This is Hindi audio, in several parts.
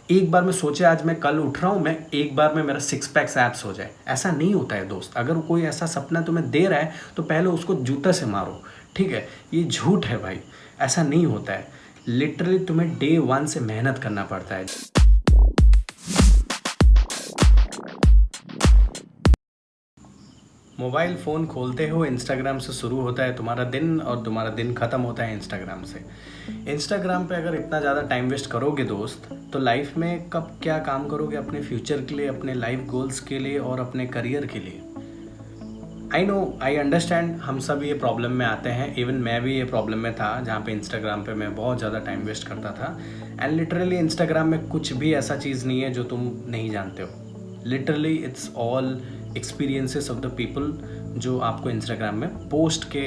एक बार में सोचे आज मैं कल उठ रहा हूँ, मैं एक बार में मेरा 6 पैक्स एब्स हो जाए, ऐसा नहीं होता है दोस्त। अगर कोई ऐसा सपना तुम्हें दे रहा है तो पहले उसको जूते से मारो, ठीक है। ये झूठ है भाई, ऐसा नहीं होता है। लिटरली तुम्हें डे 1 से मेहनत करना पड़ता है। मोबाइल फ़ोन खोलते हो इंस्टाग्राम से शुरू होता है तुम्हारा दिन, और तुम्हारा दिन ख़त्म होता है इंस्टाग्राम से। इंस्टाग्राम पे अगर इतना ज़्यादा टाइम वेस्ट करोगे दोस्त, तो लाइफ में कब क्या काम करोगे अपने फ्यूचर के लिए, अपने लाइफ गोल्स के लिए और अपने करियर के लिए। आई नो, आई अंडरस्टैंड, हम सब ये प्रॉब्लम में आते हैं। इवन मैं भी ये प्रॉब्लम में था जहाँ पे इंस्टाग्राम पे मैं बहुत ज़्यादा टाइम वेस्ट करता था। एंड लिटरली इंस्टाग्राम में कुछ भी ऐसा चीज़ नहीं है जो तुम नहीं जानते हो। Literally it's all experiences of the people जो आपको इंस्टाग्राम में पोस्ट के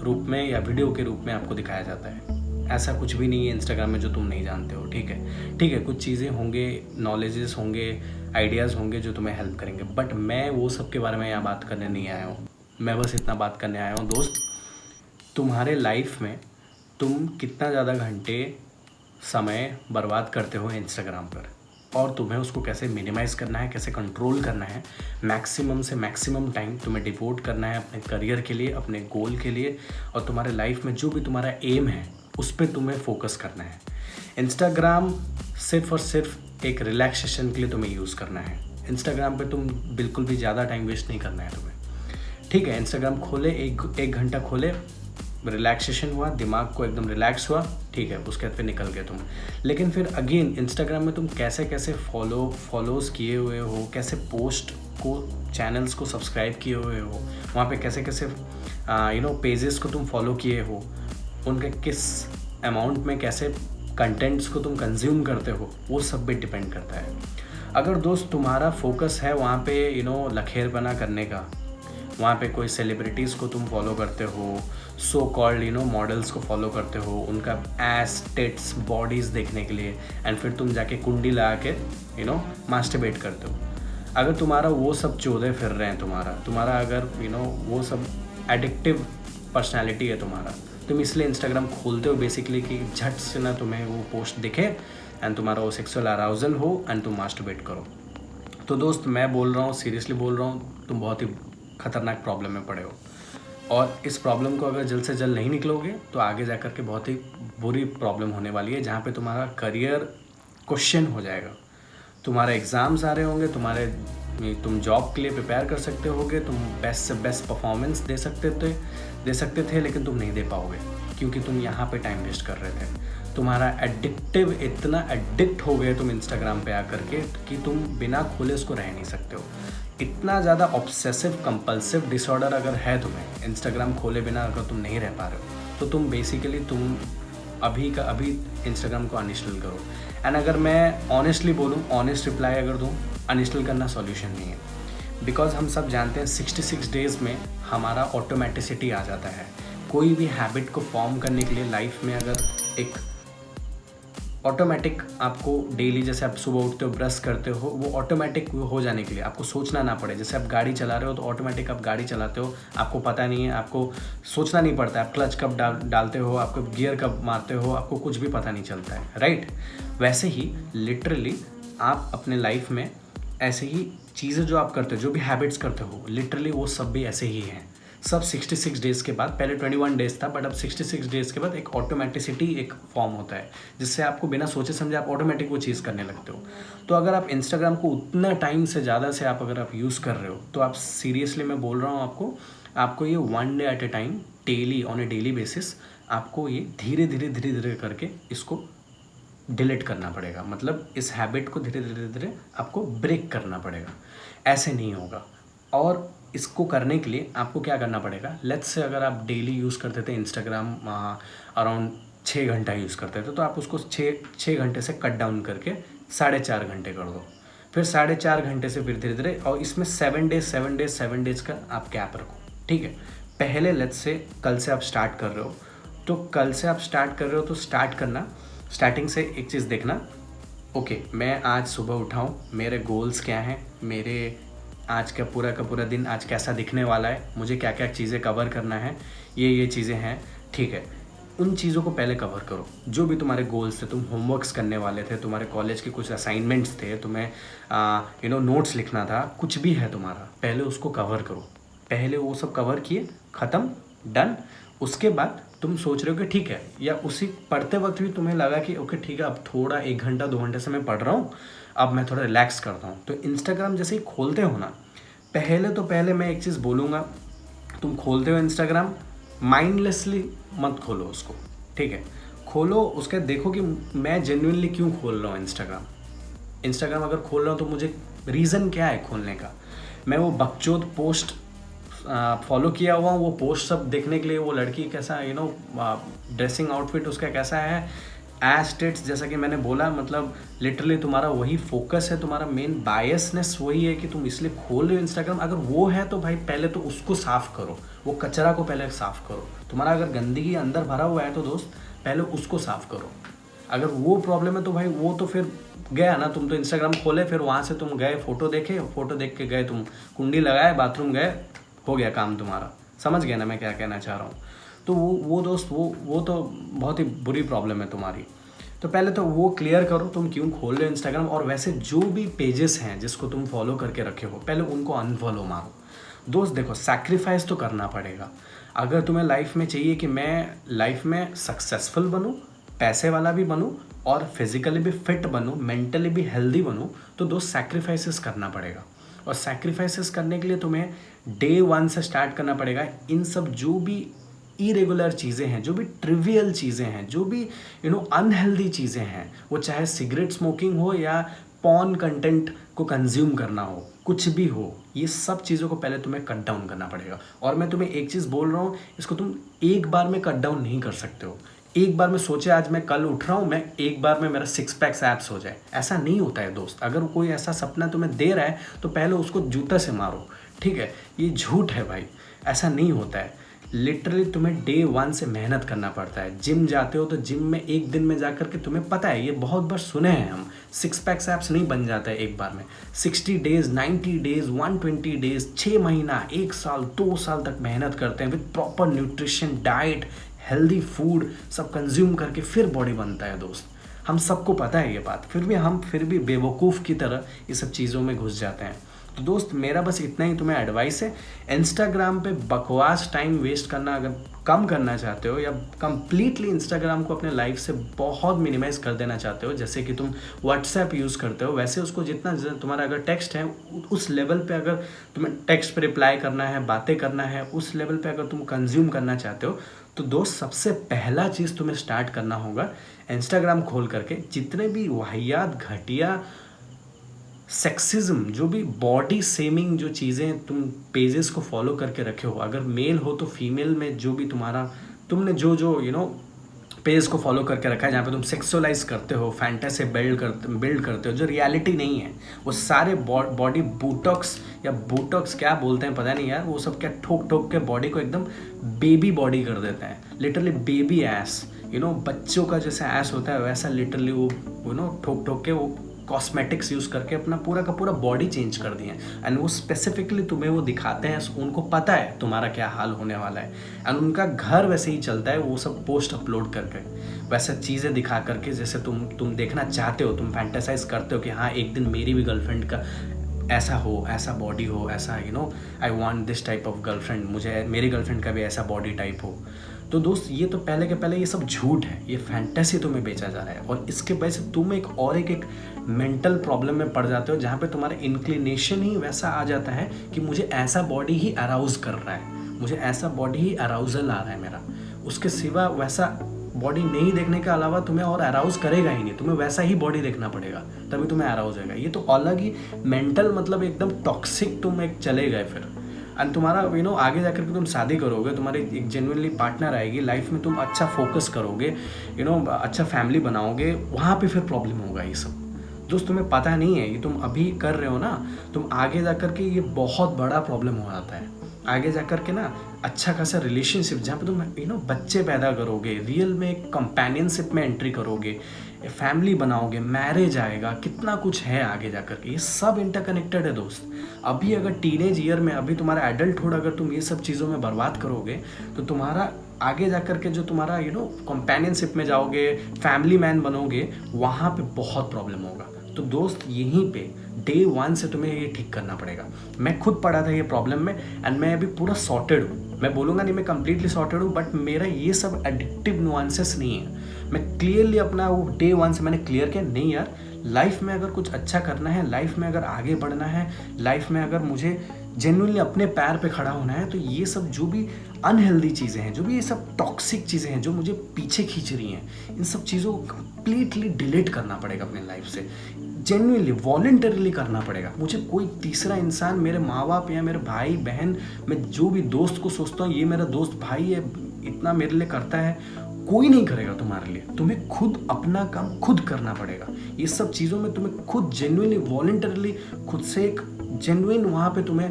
रूप में या वीडियो के रूप में आपको दिखाया जाता है। ऐसा कुछ भी नहीं है इंस्टाग्राम में जो तुम नहीं जानते हो, ठीक है। ठीक है, कुछ चीज़ें होंगे, नॉलेजेस होंगे, आइडियाज़ होंगे जो तुम्हें हेल्प करेंगे, बट मैं वो सब के बारे में यहाँ बात करने नहीं आया हूँ। मैं बस इतना बात करने आया हूँ दोस्त, तुम्हारे लाइफ में तुम कितना ज़्यादा घंटे समय बर्बाद करते हो इंस्टाग्राम पर, और तुम्हें उसको कैसे मिनिमाइज़ करना है, कैसे कंट्रोल करना है। मैक्सिमम से मैक्सिमम टाइम तुम्हें डिवोट करना है अपने करियर के लिए, अपने गोल के लिए, और तुम्हारे लाइफ में जो भी तुम्हारा एम है उस पर तुम्हें फोकस करना है। इंस्टाग्राम सिर्फ और सिर्फ एक रिलैक्सेशन के लिए तुम्हें यूज़ करना है। इंस्टाग्राम पे तुम बिल्कुल भी ज़्यादा टाइम वेस्ट नहीं करना है तुम्हें, ठीक है। इंस्टाग्राम खोले, एक घंटा खोले, रिलैक्सेशन हुआ, दिमाग को एकदम रिलैक्स हुआ, ठीक है, उसके बाद फिर निकल गए तुम। लेकिन फिर अगेन इंस्टाग्राम में तुम कैसे कैसे फॉलोज़ किए हुए हो, कैसे पोस्ट को, चैनल्स को सब्सक्राइब किए हुए हो, वहाँ पे कैसे कैसे पेजेस को तुम फॉलो किए हो, उनके किस अमाउंट में कैसे कंटेंट्स को तुम कंज्यूम करते हो, वो सब पे डिपेंड करता है। अगर दोस्त तुम्हारा फोकस है वहाँ पे लखेरपना करने का, वहाँ पे कोई सेलिब्रिटीज़ को तुम फॉलो करते हो, सो कॉल्ड मॉडल्स को फॉलो करते हो, उनका एस टेट्स बॉडीज़ देखने के लिए, एंड फिर तुम जाके कुंडी लगा के मास्टरबेट करते हो। अगर तुम्हारा वो सब चौदह फिर रहे हैं, तुम्हारा अगर वो सब एडिक्टिव पर्सनैलिटी है तुम्हारा, तुम इसलिए इंस्टाग्राम खोलते हो बेसिकली कि झट से ना तुम्हें वो पोस्ट दिखे एंड तुम्हारा वो सेक्सुअल अराउजल हो एंड तुम मास्टरबेट करो। तो दोस्त मैं बोल रहा हूँ, सीरियसली बोल रहा हूँ, तुम बहुत ही ख़तरनाक प्रॉब्लम में पड़े हो, और इस प्रॉब्लम को अगर जल्द से जल्द नहीं निकलोगे तो आगे जा कर के बहुत ही बुरी प्रॉब्लम होने वाली है, जहाँ पे तुम्हारा करियर क्वेश्चन हो जाएगा। तुम्हारे एग्ज़ाम्स आ रहे होंगे, तुम जॉब के लिए प्रिपेयर कर सकते होगे, तुम बेस्ट से बेस्ट परफॉर्मेंस दे सकते थे, लेकिन तुम नहीं दे पाओगे क्योंकि तुम यहाँ पे टाइम वेस्ट कर रहे थे। तुम्हारा इतना एडिक्ट हो गए तुम इंस्टाग्राम पे आकर के कि तुम बिना खोले उसको रह नहीं सकते हो। इतना ज़्यादा ऑब्सेसिव कंपल्सिव डिसऑर्डर अगर है तुम्हें, इंस्टाग्राम खोले बिना अगर तुम नहीं रह पा रहे हो, तो तुम बेसिकली अभी का अभी इंस्टाग्राम को अनइंस्टॉल करो। एंड अगर मैं ऑनेस्टली बोलूँ, ऑनेस्ट रिप्लाई अगर दूँ, अनइंस्टॉल करना सॉल्यूशन नहीं है। बिकॉज हम सब जानते हैं 66 डेज़ में हमारा ऑटोमेटिसिटी आ जाता है। कोई भी हैबिट को फॉर्म करने के लिए लाइफ में अगर एक ऑटोमेटिक आपको डेली, जैसे आप सुबह उठते हो ब्रश करते हो, वो ऑटोमेटिक हो जाने के लिए आपको सोचना ना पड़े। जैसे आप गाड़ी चला रहे हो तो ऑटोमेटिक आप गाड़ी चलाते हो, आपको पता नहीं है, आपको सोचना नहीं पड़ता है, आप क्लच कब डालते हो, आपको गियर कब मारते हो, आपको कुछ भी पता नहीं चलता है, राइट। वैसे ही लिटरली आप अपने लाइफ में ऐसे ही चीज़ें जो आप करते हो, जो भी हैबिट्स करते हो, लिटरली वो सब भी ऐसे ही हैं। सब 66 डेज़ के बाद, पहले 21 डेज़ था, बट अब 66 डेज़ के बाद एक ऑटोमेटिसिटी एक फॉर्म होता है, जिससे आपको बिना सोचे समझे आप ऑटोमेटिक वो चीज़ करने लगते हो। तो अगर आप इंस्टाग्राम को उतना टाइम से ज़्यादा से अगर आप यूज़ कर रहे हो, तो आप सीरियसली मैं बोल रहा हूँ आपको ये 1 day at A time, daily, on A daily basis, आपको ये धीरे धीरे करके इसको डिलीट करना पड़ेगा। मतलब इस हैबिट को धीरे धीरे आपको ब्रेक करना पड़ेगा। ऐसे नहीं होगा। और इसको करने के लिए आपको क्या करना पड़ेगा, लेट्स से अगर आप डेली यूज़ करते थे इंस्टाग्राम, अराउंड 6 घंटा यूज़ करते थे, तो आप उसको 6 घंटे से कट डाउन करके 4.5 घंटे कर दो। फिर 4.5 घंटे से फिर धीरे धीरे, और इसमें 7 डेज़ का आप गैप रखो, ठीक है। पहले लेट्स से कल से आप स्टार्ट कर रहे हो, तो कल से आप स्टार्ट कर रहे हो तो स्टार्टिंग से एक चीज़ देखना, ओके मैं आज सुबह उठाऊँ, मेरे गोल्स क्या हैं, मेरे आज का पूरा दिन आज कैसा दिखने वाला है, मुझे क्या क्या चीज़ें कवर करना है, ये चीज़ें हैं, ठीक है। उन चीज़ों को पहले कवर करो। जो भी तुम्हारे गोल्स थे, तुम होमवर्क्स करने वाले थे, तुम्हारे कॉलेज के कुछ असाइनमेंट्स थे, तुम्हें नोट्स लिखना था, कुछ भी है तुम्हारा, पहले उसको कवर करो। पहले वो सब कवर किए, ख़त्म, डन। उसके बाद तुम सोच रहे हो कि ठीक है, या उसी पढ़ते वक्त भी तुम्हें लगा कि ओके ठीक है, अब थोड़ा 1 घंटा 2 घंटे से मैं पढ़ रहा हूँ, अब मैं थोड़ा रिलैक्स करता हूँ। तो इंस्टाग्राम जैसे ही खोलते हो ना, पहले मैं एक चीज़ बोलूँगा, तुम खोलते हो इंस्टाग्राम, माइंडलेसली मत खोलो उसको, ठीक है। खोलो, उसके देखो कि मैं जेन्युइनली क्यों खोल रहा हूँ इंस्टाग्राम अगर खोल रहा हूँ तो मुझे रीज़न क्या है खोलने का। मैं वो बकचोद पोस्ट फॉलो किया हुआ हूँ, वो पोस्ट सब देखने के लिए, वो लड़की कैसा ड्रेसिंग आउटफिट उसका कैसा है, एस्टेट्स, जैसा कि मैंने बोला, मतलब लिटरली तुम्हारा वही फोकस है, तुम्हारा मेन बायसनेस वही है कि तुम इसलिए खोल रहे हो इंस्टाग्राम। अगर वो है तो भाई पहले तो उसको साफ़ करो, वो कचरा को पहले साफ़ करो। तुम्हारा अगर गंदगी अंदर भरा हुआ है तो दोस्त पहले उसको साफ़ करो। अगर वो प्रॉब्लम है तो भाई वो तो फिर गया ना, तुम तो इंस्टाग्राम खोले, फिर वहाँ से तुम गए, फ़ोटो देखे, फ़ोटो देख के गए, तुम कुंडी लगाए, बाथरूम गए, हो गया काम तुम्हारा। समझ गया ना मैं क्या कहना चाह रहा हूँ। तो वो दोस्त वो तो बहुत ही बुरी प्रॉब्लम है तुम्हारी। तो पहले तो वो क्लियर करो तुम क्यों खोल रहे हो इंस्टाग्राम। और वैसे जो भी पेजेस हैं जिसको तुम फॉलो करके रखे हो, पहले उनको अनफॉलो मारो। दोस्त देखो, सैक्रिफाइस तो करना पड़ेगा। अगर तुम्हें लाइफ में चाहिए कि मैं लाइफ में सक्सेसफुल बनूं, पैसे वाला भी बनूं और फिजिकली भी फिट बनूं, मेंटली भी हेल्दी बनूं, तो दोस्त सैक्रिफाइसेस करना पड़ेगा। और सैक्रिफाइसेस करने के लिए तुम्हें डे 1 से स्टार्ट करना पड़ेगा। इन सब जो भी इरेगुलर चीज़ें हैं, जो भी ट्रिवियल चीज़ें हैं, जो भी अनहेल्दी चीज़ें हैं, वो चाहे सिगरेट स्मोकिंग हो या पॉर्न कंटेंट को कंज्यूम करना हो, कुछ भी हो, ये सब चीज़ों को पहले तुम्हें कट डाउन करना पड़ेगा। और मैं तुम्हें एक चीज़ बोल रहा हूँ, इसको तुम एक बार में कट डाउन नहीं कर सकते हो। एक बार में सोचे आज मैं कल उठ रहा हूँ, मैं एक बार में मेरा 6 पैक्स एब्स हो जाए, ऐसा नहीं होता है दोस्त। अगर कोई ऐसा सपना तुम्हें दे रहा है तो पहले उसको जूता से मारो, ठीक है। ये झूठ है भाई, ऐसा नहीं होता है। लिटरली तुम्हें डे 1 से मेहनत करना पड़ता है। जिम जाते हो तो जिम में एक दिन में जाकर के, तुम्हें पता है, ये बहुत बार सुने हैं हम, 6 पैक्स एब्स नहीं बन जाता है एक बार में। 60 डेज, 90 डेज, 120 डेज, 6 महीना, 1 साल, 2 साल तक मेहनत करते हैं with proper nutrition, diet, healthy food सब कंज्यूम करके फिर बॉडी बनता है दोस्त। हम सबको पता है ये बात, फिर भी बेवकूफ़ की तरह ये सब चीज़ों में घुस जाते हैं। तो दोस्त मेरा बस इतना ही तुम्हें एडवाइस है, इंस्टाग्राम पे बकवास टाइम वेस्ट करना अगर कम करना चाहते हो, या कम्प्लीटली इंस्टाग्राम को अपने लाइफ से बहुत मिनिमाइज़ कर देना चाहते हो, जैसे कि तुम व्हाट्सएप यूज़ करते हो, वैसे उसको जितना तुम्हारा अगर टेक्स्ट है उस लेवल पे, अगर तुम्हें टेक्स्ट पे रिप्लाई करना है, बातें करना है, उस लेवल पे अगर तुम कंज्यूम करना चाहते हो, तो दोस्त सबसे पहला चीज़ तुम्हें स्टार्ट करना होगा, इंस्टाग्राम खोल करके जितने भी वाहियात, घटिया, सेक्सिज्म, जो भी बॉडी सेमिंग जो चीज़ें तुम पेजेस को फॉलो करके रखे हो, अगर मेल हो तो फीमेल में जो भी तुमने जो पेज को फॉलो करके रखा है, जहाँ पे तुम सेक्सुअलाइज करते हो, फैंटेसी बिल्ड करते हो, जो रियलिटी नहीं है, वो सारे बॉडी बोटॉक्स क्या बोलते हैं पता नहीं यार, वो सब क्या ठोक ठोक के बॉडी को एकदम बेबी बॉडी कर देते हैं। लिटरली बेबी ऐस, बच्चों का जैसा ऐस होता है वैसा लिटरली वो ठोक ठोक के वो कॉस्मेटिक्स यूज़ करके अपना पूरा का पूरा बॉडी चेंज कर दिए। एंड वो स्पेसिफिकली तुम्हें वो दिखाते हैं, उनको पता है तुम्हारा क्या हाल होने वाला है, एंड उनका घर वैसे ही चलता है, वो सब पोस्ट अपलोड करके वैसे चीज़ें दिखा करके, जैसे तुम देखना चाहते हो, तुम फैंटेसाइज करते हो कि हाँ एक दिन मेरी भी गर्लफ्रेंड का ऐसा हो, ऐसा बॉडी हो, ऐसा I want this type of girlfriend, मुझे मेरी गर्लफ्रेंड का भी ऐसा बॉडी टाइप हो। तो दोस्त ये तो पहले के पहले ये सब झूठ है, ये फैंटेसी तुम्हें बेचा जा रहा है, और इसके वजह से तुम एक मेंटल प्रॉब्लम में पड़ जाते हो, जहाँ पे तुम्हारा इंक्लिनेशन ही वैसा आ जाता है कि मुझे ऐसा बॉडी ही अराउज कर रहा है, मुझे ऐसा बॉडी ही अराउजल आ रहा है मेरा, उसके सिवा वैसा बॉडी नहीं देखने के अलावा तुम्हें और अराउज करेगा ही नहीं, तुम्हें वैसा ही बॉडी देखना पड़ेगा तभी तुम्हें अराउज होगा। ये तो अलग ही मेंटल, मतलब एकदम टॉक्सिक तुम एक चले गए फिर। एंड तुम्हारा आगे जाकर के तुम शादी करोगे, तुम्हारी एक जेन्युइनली पार्टनर आएगी लाइफ में, तुम अच्छा फोकस करोगे, अच्छा फैमिली बनाओगे, वहाँ पे फिर प्रॉब्लम होगा। ये सब दोस्त तुम्हें पता नहीं है, ये तुम अभी कर रहे हो ना, तुम आगे जाकर के ये बहुत बड़ा प्रॉब्लम हो जाता है। आगे जाकर के ना अच्छा खासा रिलेशनशिप, जहाँ पे तुम बच्चे पैदा करोगे, रियल में एक कंपेनियनशिप में एंट्री करोगे, फैमिली बनाओगे, मैरिज आएगा, कितना कुछ है आगे जाकर के, ये सब इंटरकनेक्टेड है दोस्त। अभी अगर टीनेज ईयर में, अभी तुम्हारा एडल्टहुड अगर तुम ये सब चीज़ों में बर्बाद करोगे तो तुम्हारा आगे जा कर के जो तुम्हारा कंपेनियनशिप में जाओगे, फैमिली मैन बनोगे, वहाँ पे बहुत प्रॉब्लम होगा। तो दोस्त यहीं पे डे 1 से तुम्हें ये ठीक करना पड़ेगा। मैं खुद पड़ा था ये प्रॉब्लम में एंड मैं अभी पूरा सॉर्टेड हूँ। मैं बोलूँगा नहीं मैं कंप्लीटली सॉर्टेड हूँ, बट मेरा ये सब एडिक्टिव नुआंसेस नहीं है। मैं क्लियरली अपना वो डे 1 से मैंने क्लियर किया, नहीं यार, लाइफ में अगर कुछ अच्छा करना है, लाइफ में अगर आगे बढ़ना है, लाइफ में अगर मुझे जेन्युइनली अपने पैर पे खड़ा होना है, तो ये सब जो भी अनहेल्दी चीज़ें हैं, जो भी ये सब टॉक्सिक चीज़ें हैं जो मुझे पीछे खींच रही हैं, इन सब चीज़ों को कंप्लीटली डिलीट करना पड़ेगा अपने लाइफ से। जेन्युइनली वॉलंटरीली करना पड़ेगा। मुझे कोई तीसरा इंसान, मेरे माँ बाप या मेरे भाई बहन, मैं जो भी दोस्त को सोचता हूँ ये मेरा दोस्त भाई है, इतना मेरे लिए करता है, कोई नहीं करेगा तुम्हारे लिए। तुम्हें खुद अपना काम खुद करना पड़ेगा। ये सब चीज़ों में तुम्हें खुद जेन्युइनली वॉलंटरीली खुद से एक जेन्युइन वहाँ पे तुम्हें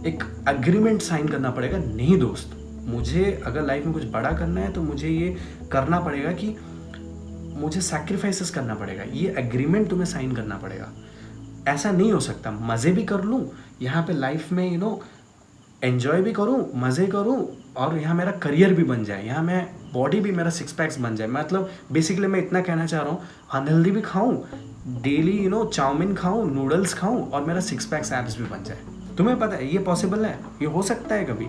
एक एग्रीमेंट साइन करना पड़ेगा। नहीं दोस्त, मुझे अगर लाइफ में कुछ बड़ा करना है तो मुझे ये करना पड़ेगा कि मुझे सैक्रिफाइसेस करना पड़ेगा। ये एग्रीमेंट तुम्हें साइन करना पड़ेगा। ऐसा नहीं हो सकता मज़े भी कर लूँ यहाँ पे लाइफ में, एन्जॉय भी करूँ, मज़े करूँ, और यहाँ मेरा करियर भी बन जाए, यहाँ मैं बॉडी भी मेरा 6 पैक्स बन जाए। मतलब बेसिकली मैं इतना कहना चाह रहा हूँ, अनहेल्दी भी खाऊँ डेली, चाउमीन खाऊँ, नूडल्स खाऊँ, और मेरा 6 पैक्स एब्स भी बन जाए। तुम्हें पता है ये पॉसिबल है? ये हो सकता है कभी?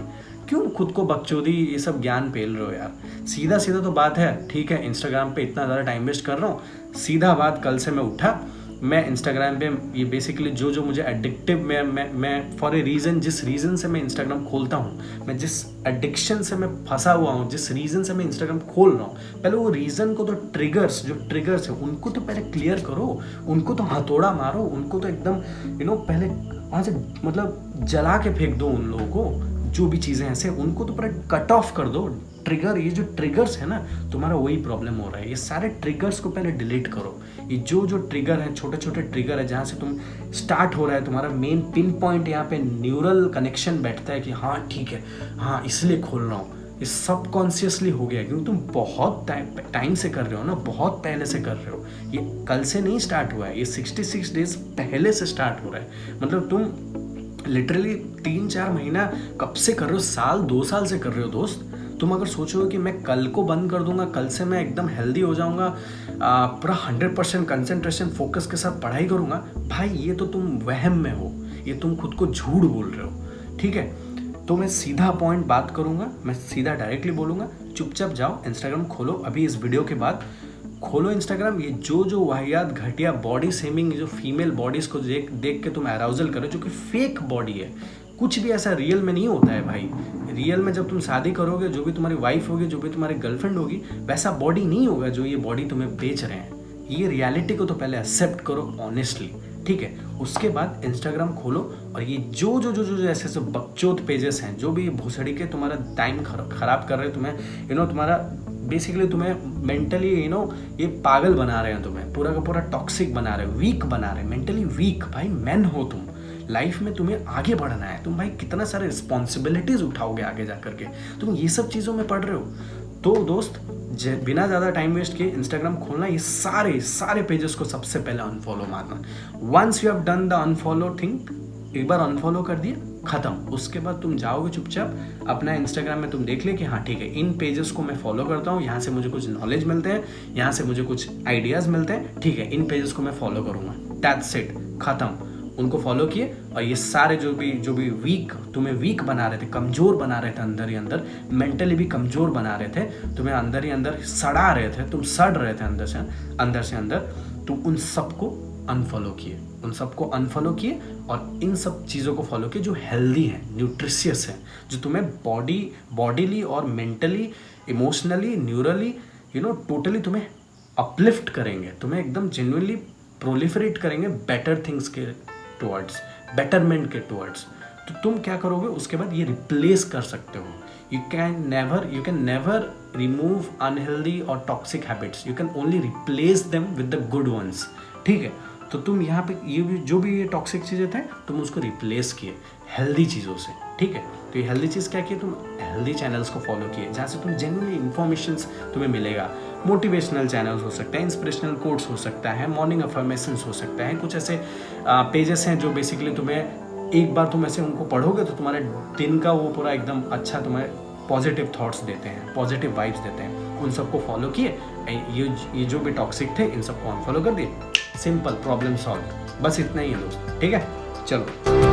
क्यों खुद को बकचोदी ये सब ज्ञान पेल रहे हो यार? सीधा सीधा तो बात है, ठीक है इंस्टाग्राम पे इतना ज़्यादा टाइम वेस्ट कर रहा हूँ, सीधा बात, कल से मैं उठा, मैं इंस्टाग्राम पे ये बेसिकली जो मुझे एडिक्टिव, मैं फॉर ए रीज़न, जिस रीज़न से मैं इंस्टाग्राम खोलता हूँ, मैं जिस एडिक्शन से मैं फंसा हुआ हूँ, जिस रीज़न से मैं इंस्टाग्राम खोल रहा हूँ, पहले वो रीज़न को तो जो ट्रिगर्स है उनको तो पहले क्लियर करो, उनको तो हथौड़ा मारो, उनको तो एकदम पहले वहाँ से मतलब जला के फेंक दो उन लोगों को। जो भी चीज़ें ऐसे उनको तो पूरा कट ऑफ कर दो। ट्रिगर, ये जो ट्रिगर्स है ना, तुम्हारा वही प्रॉब्लम हो रहा है। ये सारे ट्रिगर्स को पहले डिलीट करो। ये जो ट्रिगर है, छोटे छोटे ट्रिगर है, जहाँ से तुम स्टार्ट हो रहा है, तुम्हारा मेन पिन पॉइंट यहाँ पे न्यूरल कनेक्शन बैठता है कि हाँ ठीक है, हाँ इसलिए खोल रहा हूँ। ये सब कॉन्शियसली हो गया क्योंकि तुम बहुत टाइम से कर रहे हो ना, बहुत पहले से कर रहे हो। ये कल से नहीं स्टार्ट हुआ है, ये 66 डेज पहले से स्टार्ट हो रहा है। मतलब तुम लिटरली 3-4 महीना कब से कर रहे हो, साल 2 साल से कर रहे हो दोस्त। तुम अगर सोचो कि मैं कल को बंद कर दूंगा, कल से मैं एकदम हेल्दी हो जाऊंगा, पूरा 100% कंसंट्रेशन फोकस के साथ पढ़ाई करूंगा, भाई ये तो तुम वहम में हो, ये तुम खुद को झूठ बोल रहे हो। ठीक है, तो मैं सीधा पॉइंट बात करूंगा, मैं सीधा डायरेक्टली बोलूंगा, चुपचाप जाओ इंस्टाग्राम खोलो, अभी इस वीडियो के बाद खोलो इंस्टाग्राम। ये जो वाहियात घटिया बॉडी शेमिंग, जो फीमेल बॉडीज़ को देख के तुम अराउजल करो, जो कि फेक बॉडी है, कुछ भी ऐसा रियल में नहीं होता है भाई। रियल में जब तुम शादी करोगे, जो भी तुम्हारी वाइफ होगी, जो भी तुम्हारी गर्लफ्रेंड होगी, वैसा बॉडी नहीं होगा जो ये बॉडी तुम्हें बेच रहे हैं। ये रियलिटी को तो पहले एक्सेप्ट करो ऑनेस्टली, ठीक है। उसके बाद इंस्टाग्राम खोलो और ये जो ऐसे बकचोद पेजेस हैं, जो भी भोसड़ी के तुम्हारा टाइम खराब कर रहे हैं, तुम्हें तुम्हारा बेसिकली तुम्हें मेंटली ये पागल बना रहे हैं, तुम्हें पूरा का पूरा टॉक्सिक बना रहे हैं, वीक बना रहे हैं, मेंटली वीक। भाई मैन हो तुम, लाइफ में तुम्हें आगे बढ़ना है, तुम भाई कितना सारे रिस्पॉन्सिबिलिटीज उठाओगे आगे जा करके, तुम ये सब चीज़ों में पढ़ रहे हो। तो दोस्त बिना ज़्यादा टाइम वेस्ट किए इंस्टाग्राम खोलना, ये सारे पेजेस को सबसे पहले अनफॉलो मारना। Once you have done the unfollow thing, एक बार अनफॉलो कर दिया, खत्म। उसके बाद तुम जाओगे चुपचाप अपना इंस्टाग्राम में, तुम देख ले कि हाँ ठीक है, इन पेजेस को मैं फॉलो करता हूँ, यहाँ से मुझे कुछ नॉलेज मिलते हैं, यहाँ से मुझे कुछ आइडियाज़ मिलते हैं, ठीक है, इन पेजेस को मैं फॉलो करूँगा, दैट्स इट, खत्म। उनको फॉलो किए और ये सारे जो भी वीक, तुम्हें वीक बना रहे थे, कमज़ोर बना रहे थे, अंदर ही अंदर मेंटली भी कमज़ोर बना रहे थे, तुम्हें अंदर ही अंदर सड़ा रहे थे, तुम सड़ रहे थे अंदर से अंदर, तुम उन सबको अनफॉलो किए, और इन सब चीज़ों को फॉलो किए जो हेल्दी है, न्यूट्रिशियस है, जो तुम्हें बॉडीली और मेंटली, इमोशनली, न्यूरली, टोटली तुम्हें अपलिफ्ट करेंगे, तुम्हें एकदम जेन्युइनली प्रोलिफरेट करेंगे बेटर थिंग्स के टुवर्ड्स, बेटरमेंट के टुवर्ड्स। तो तुम क्या करोगे उसके बाद, ये रिप्लेस कर सकते हो। You can never remove unhealthy और toxic habits, you can only replace them with the good ones, ठीक है। तो तुम यहाँ पे जो भी ये टॉक्सिक चीज़ें थे, तुम उसको रिप्लेस किए हेल्दी चीज़ों से, ठीक है। तो ये हेल्दी चीज़ क्या किए, तुम हेल्दी चैनल्स को फॉलो किए, जहाँ से तुम जेन्युइनली इन्फॉर्मेशंस तुम्हें मिलेगा। मोटिवेशनल चैनल्स हो सकते हैं, इंस्पिरेशनल कोट्स हो सकता है, मॉर्निंग अफर्मेशंस हो सकता है, कुछ ऐसे पेजेस हैं जो बेसिकली तुम्हें एक बार तुम ऐसे उनको पढ़ोगे तो तुम्हारे दिन का वो पूरा एकदम अच्छा तुम्हें पॉजिटिव थॉट्स देते हैं, पॉजिटिव वाइब्स देते हैं, उन सबको फॉलो किए, ये जो भी टॉक्सिक थे इन सबको अनफॉलो कर दिए, सिंपल, प्रॉब्लम सॉल्व। बस इतना ही है दोस्त, ठीक है, चलो।